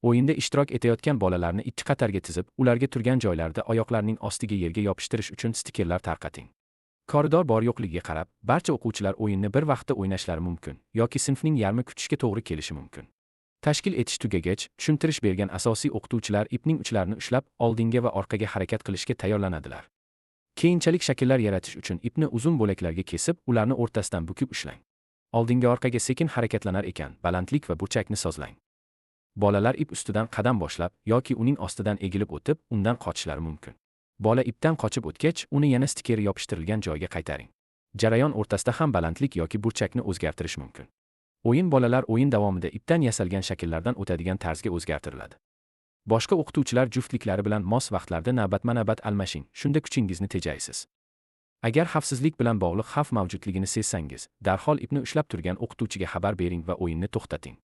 O'yinda ishtirok etayotgan bolalarni ikki qatorga tizib, ularga turgan joylarida oyoqlarining ostiga yerga yopishtirish uchun stikerlar tarqating. Koridor bor-yo'qligiga qarab, barcha o'quvchilar o'yinni bir vaqtda o'ynashlari mumkin yoki sinfning yarmi kutishga to'g'ri kelishi mumkin. Tashkil etish tugagach, tushuntirish bergan asosiy o'qituvchilar ipning uchlarini ushlab, oldinga va orqaga harakat qilishga tayyorlanadilar. Keyinchalik shakllar yaratish uchun ipni uzun bo'laklarga kesib, ularni o'rtasidan bukib ushlang. Oldinga orqaga sekin harakatlanar ekan, balandlik va burchakni sozlang. Bolalar ip ustidan qadam boshlab yoki uning ostidan egilib o'tib, undan qochishlari mumkin. Bola ipdan qochib o'tgach, uni yana stiker yopishtirilgan joyga qaytaring. Jarayon o'rtasida ham balandlik yoki burchakni o'zgartirish mumkin. O'yin bolalar o'yin davomida ipdan yasalgan shakllardan o'tadigan tarzga o'zgartiriladi. Boshqa o'qituvchilar juftliklari bilan mos vaqtlarda navbatma-navbat almashing, shunda kuchingizni tejaysiz. Agar xavfsizlik bilan bog'liq xavf mavjudligini sezsangiz, darhol ipni ushlab turgan o'qituvchiga xabar bering va o'yinni to'xtating.